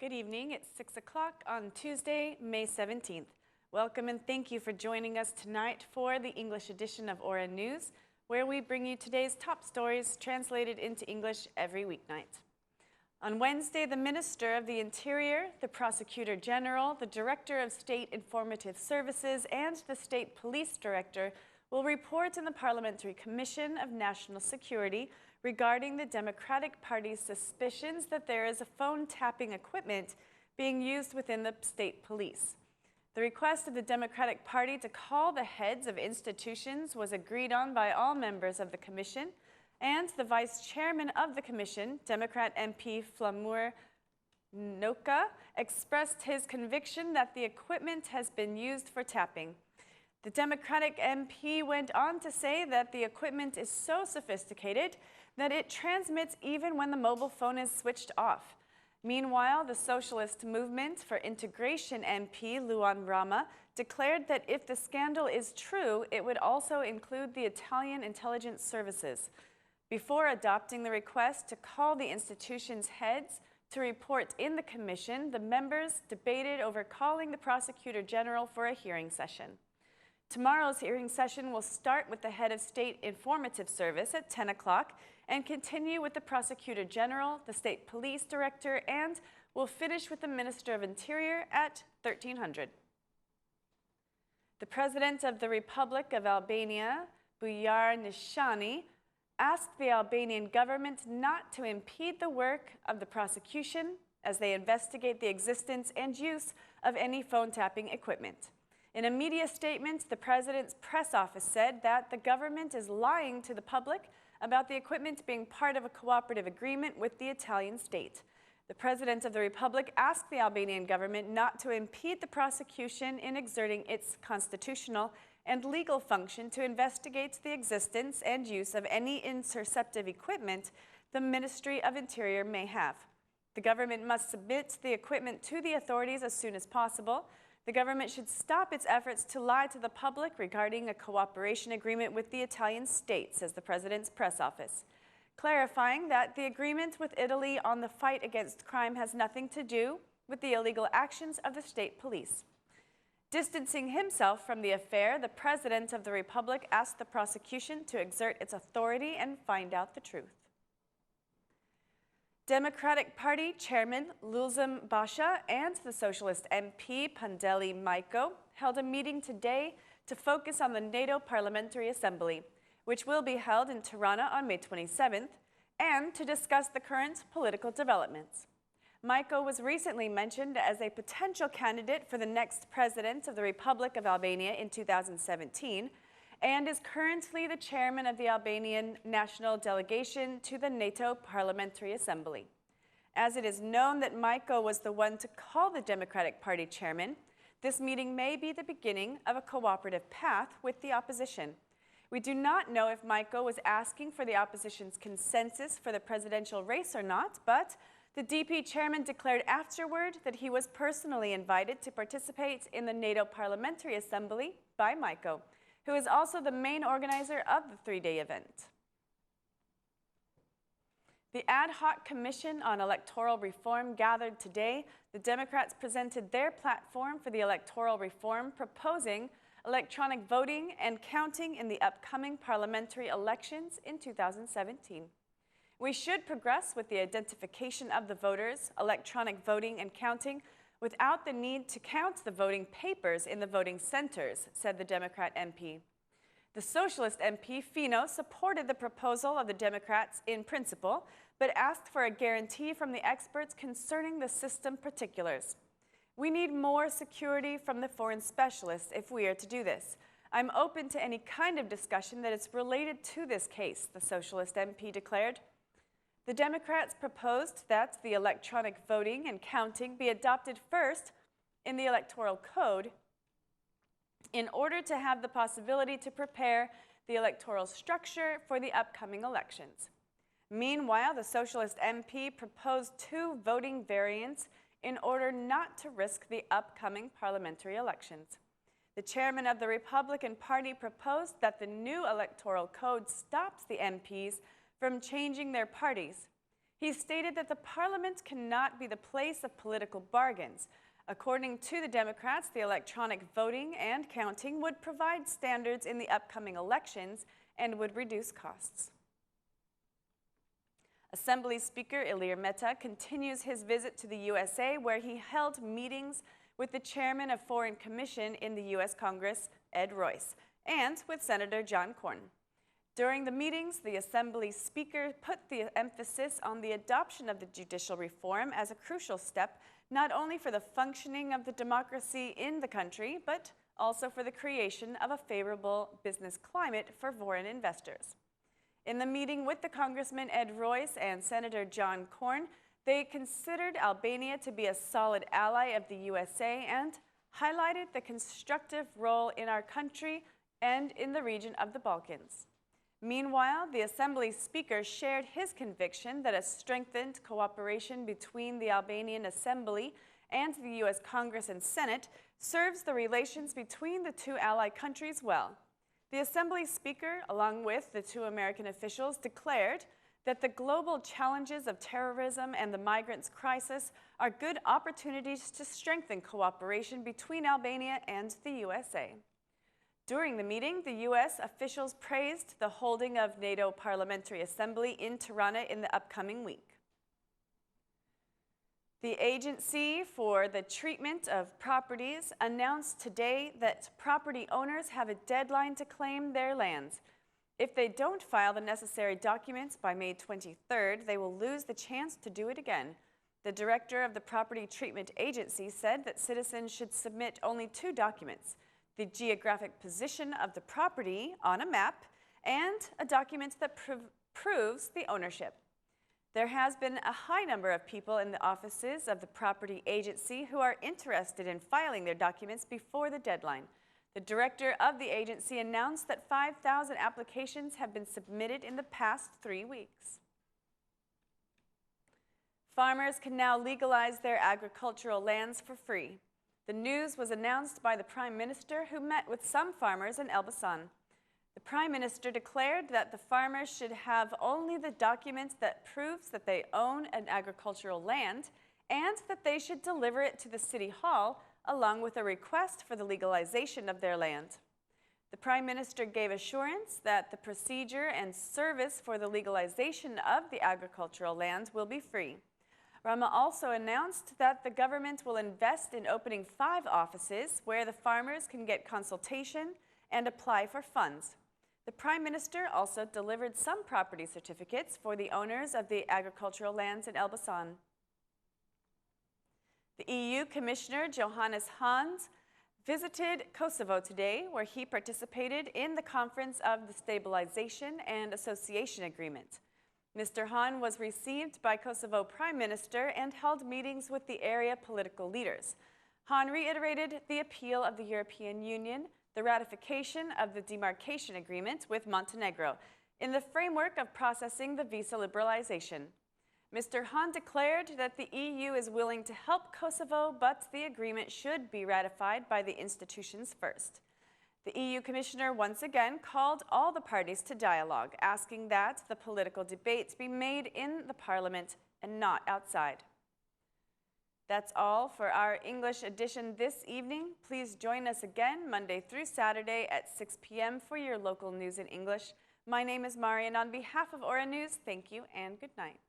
Good evening. It's 6 o'clock on Tuesday, May 17th. Welcome and thank you for joining us tonight for the English edition of Aura News, where we bring you today's top stories translated into English every weeknight. On Wednesday, the Minister of the Interior, the Prosecutor General, the Director of State Informative Services, and the State Police Director will report in the Parliamentary Commission of National Security regarding the Democratic Party's suspicions that there is a phone tapping equipment being used within the state police. The request of the Democratic Party to call the heads of institutions was agreed on by all members of the Commission, and the Vice Chairman of the Commission, Democrat MP Flamur Noka, expressed his conviction that the equipment has been used for tapping. The Democratic MP went on to say that the equipment is so sophisticated that it transmits even when the mobile phone is switched off. Meanwhile, the Socialist Movement for Integration MP Luan Rama declared that if the scandal is true, it would also include the Italian intelligence services. Before adopting the request to call the institution's heads to report in the Commission, the members debated over calling the Prosecutor General for a hearing session. Tomorrow's hearing session will start with the head of State Informative Service at 10 o'clock and continue with the Prosecutor General, the State Police Director, and will finish with the Minister of Interior at 1300. The President of the Republic of Albania, Bujar Nishani, asked the Albanian government not to impede the work of the prosecution as they investigate the existence and use of any phone tapping equipment. In a media statement, the President's press office said that the government is lying to the public about the equipment being part of a cooperative agreement with the Italian state. The President of the Republic asked the Albanian government not to impede the prosecution in exerting its constitutional and legal function to investigate the existence and use of any interceptive equipment the Ministry of Interior may have. The government must submit the equipment to the authorities as soon as possible. The government should stop its efforts to lie to the public regarding a cooperation agreement with the Italian state, says the President's press office, clarifying that the agreement with Italy on the fight against crime has nothing to do with the illegal actions of the state police. Distancing himself from the affair, the President of the Republic asked the prosecution to exert its authority and find out the truth. Democratic Party Chairman Lulzim Basha and the Socialist MP Basha-Majko held a meeting today to focus on the NATO Parliamentary Assembly, which will be held in Tirana on May 27th, and to discuss the current political developments. Majko was recently mentioned as a potential candidate for the next president of the Republic of Albania in 2017, and is currently the chairman of the Albanian national delegation to the NATO Parliamentary Assembly. As it is known that Majko was the one to call the Democratic Party chairman, this meeting may be the beginning of a cooperative path with the opposition. We do not know if Majko was asking for the opposition's consensus for the presidential race or not, but the DP chairman declared afterward that he was personally invited to participate in the NATO Parliamentary Assembly by Majko, who is also the main organizer of the three-day event. The Ad Hoc Commission on Electoral Reform gathered today. The Democrats presented their platform for the electoral reform, proposing electronic voting and counting in the upcoming parliamentary elections in 2017. We should progress with the identification of the voters, electronic voting and counting, without the need to count the voting papers in the voting centers, said the Democrat MP. The Socialist MP, Fino, supported the proposal of the Democrats in principle, but asked for a guarantee from the experts concerning the system particulars. We need more security from the foreign specialists if we are to do this. I'm open to any kind of discussion that is related to this case, the Socialist MP declared. The Democrats proposed that the electronic voting and counting be adopted first in the Electoral Code in order to have the possibility to prepare the electoral structure for the upcoming elections. Meanwhile, the Socialist MP proposed two voting variants in order not to risk the upcoming parliamentary elections. The chairman of the Republican Party proposed that the new Electoral Code stops the MPs from changing their parties. He stated that the parliament cannot be the place of political bargains. According to the Democrats, the electronic voting and counting would provide standards in the upcoming elections and would reduce costs. Assembly Speaker Ilir Meta continues his visit to the USA, where he held meetings with the chairman of Foreign Commission in the U.S. Congress, Ed Royce, and with Senator John Cornyn. During the meetings, the Assembly Speaker put the emphasis on the adoption of the judicial reform as a crucial step, not only for the functioning of the democracy in the country, but also for the creation of a favorable business climate for foreign investors. In the meeting with the Congressman Ed Royce and Senator John Cornyn, they considered Albania to be a solid ally of the USA and highlighted the constructive role in our country and in the region of the Balkans. Meanwhile, the Assembly Speaker shared his conviction that a strengthened cooperation between the Albanian Assembly and the U.S. Congress and Senate serves the relations between the two ally countries well. The Assembly Speaker, along with the two American officials, declared that the global challenges of terrorism and the migrants crisis are good opportunities to strengthen cooperation between Albania and the USA. During the meeting, the U.S. officials praised the holding of NATO Parliamentary Assembly in Tirana in the upcoming week. The Agency for the Treatment of Properties announced today that property owners have a deadline to claim their lands. If they don't file the necessary documents by May 23rd, they will lose the chance to do it again. The director of the Property Treatment Agency said that citizens should submit only two documents: the geographic position of the property on a map and a document that proves the ownership. There has been a high number of people in the offices of the property agency who are interested in filing their documents before the deadline. The director of the agency announced that 5,000 applications have been submitted in the past 3 weeks. Farmers can now legalize their agricultural lands for free. The news was announced by the Prime Minister, who met with some farmers in Elbasan. The Prime Minister declared that the farmers should have only the documents that proves that they own an agricultural land and that they should deliver it to the City Hall along with a request for the legalization of their land. The Prime Minister gave assurance that the procedure and service for the legalization of the agricultural land will be free. Rama also announced that the government will invest in opening 5 offices where the farmers can get consultation and apply for funds. The Prime Minister also delivered some property certificates for the owners of the agricultural lands in Elbasan. The EU Commissioner Johannes Hahn visited Kosovo today, where he participated in the Conference of the Stabilization and Association Agreement. Mr. Hahn was received by Kosovo Prime Minister and held meetings with the area political leaders. Hahn reiterated the appeal of the European Union, the ratification of the demarcation agreement with Montenegro in the framework of processing the visa liberalization. Mr. Hahn declared that the EU is willing to help Kosovo, but the agreement should be ratified by the institutions first. The EU Commissioner once again called all the parties to dialogue, asking that the political debates be made in the Parliament and not outside. That's all for our English edition this evening. Please join us again Monday through Saturday at 6 p.m. for your local news in English. My name is Mari, and on behalf of Aura News, thank you and good night.